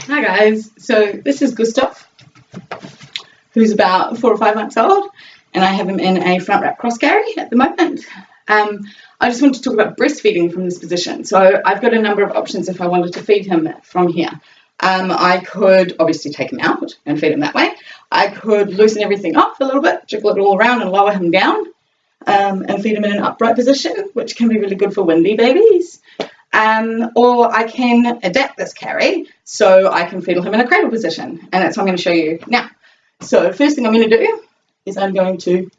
Hi guys, so this is Gustav, who's about 4 or 5 months old, and I have him in a front wrap cross carry at the moment. I just want to talk about breastfeeding from this position. So I've got a number of options if I wanted to feed him from here. I could obviously take him out and feed him that way. I could loosen everything off a little bit, jiggle it all around and lower him down, and feed him in an upright position, which can be really good for windy babies. Or I can adapt this carry so I can feedle him in a cradle position, and that's what I'm going to show you now. So first thing I'm going to do is I'm going to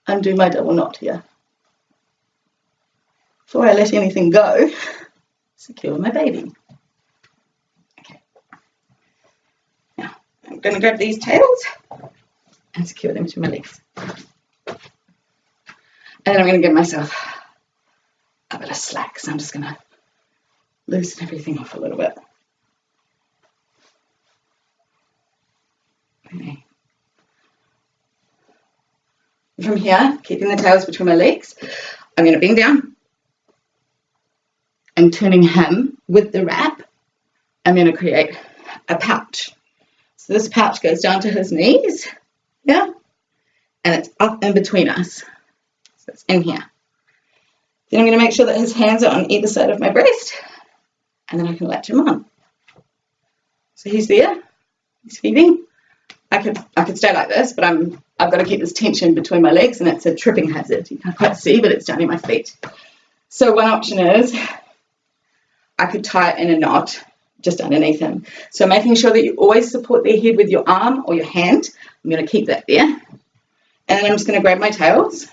undo my double knot here. Before I let anything go, secure my baby. Okay. Now I'm going to grab these tails and secure them to my legs. And then I'm going to give myself a bit of slack, so I'm just going to loosen everything off a little bit. Okay. From here, keeping the tails between my legs, I'm going to bend down and turning him with the wrap. I'm going to create a pouch. So this pouch goes down to his knees, yeah, and it's up in between us. So it's in here. Then I'm going to make sure that his hands are on either side of my breast, and then I can latch him on. So he's there, he's feeding. I could stay like this, but I've got to keep this tension between my legs, and it's a tripping hazard. You can't quite see, but it's down in my feet. So one option is I could tie it in a knot just underneath him. So making sure that you always support their head with your arm or your hand. I'm going to keep that there. And then I'm just going to grab my tails.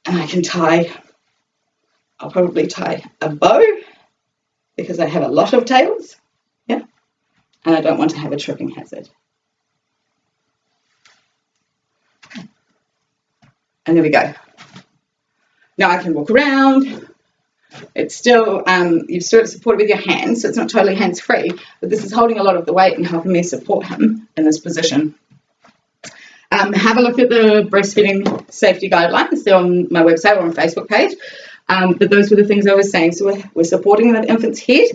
And I can tie, I'll probably tie a bow because I have a lot of tails. Yeah. And I don't want to have a tripping hazard. And there we go. Now I can walk around. It's still, you've still supported with your hands, so it's not totally hands-free, but this is holding a lot of the weight and helping me support him in this position. Have a look at the breastfeeding safety guidelines. They're on my website or on Facebook page. But those were the things I was saying. So we're supporting the infant's head.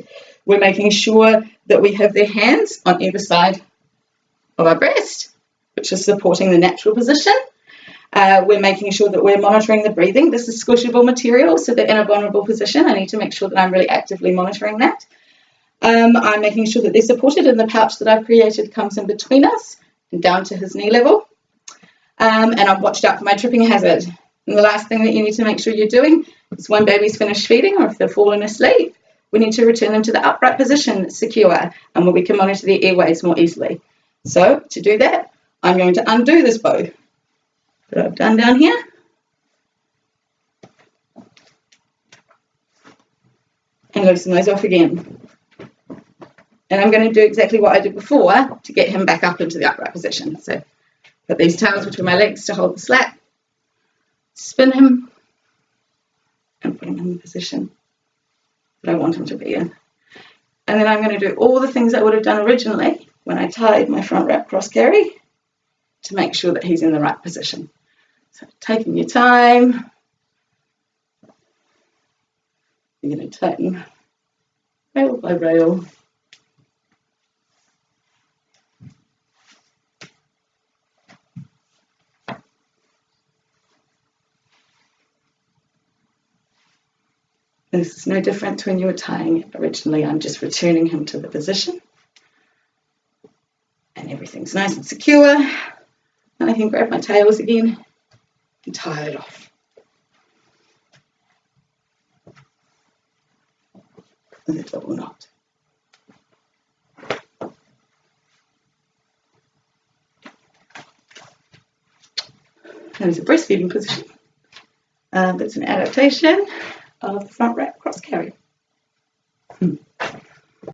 We're making sure that we have their hands on either side of our breast, which is supporting the natural position. We're making sure that we're monitoring the breathing. This is squishable material, so they're in a vulnerable position. I need to make sure that I'm really actively monitoring that. I'm making sure that they're supported, and the pouch that I've created comes in between us and down to his knee level. And I've watched out for my tripping hazard. And the last thing that you need to make sure you're doing is when baby's finished feeding or if they've fallen asleep, we need to return them to the upright position that's secure and where we can monitor their airways more easily. So to do that, I'm going to undo this bow that I've done down here. And loosen those off again. And I'm going to do exactly what I did before to get him back up into the upright position. So put these tails between my legs to hold the slack, spin him, and put him in the position that I want him to be in. And then I'm going to do all the things I would have done originally when I tied my front wrap cross carry to make sure that he's in the right position. So taking your time, you're going to tighten rail by rail. This is no different to when you were tying it originally. I'm just returning him to the position. And everything's nice and secure. And I can grab my tails again and tie it off. With a double knot. There's a breastfeeding position. That's an adaptation of the front wrap cross carry.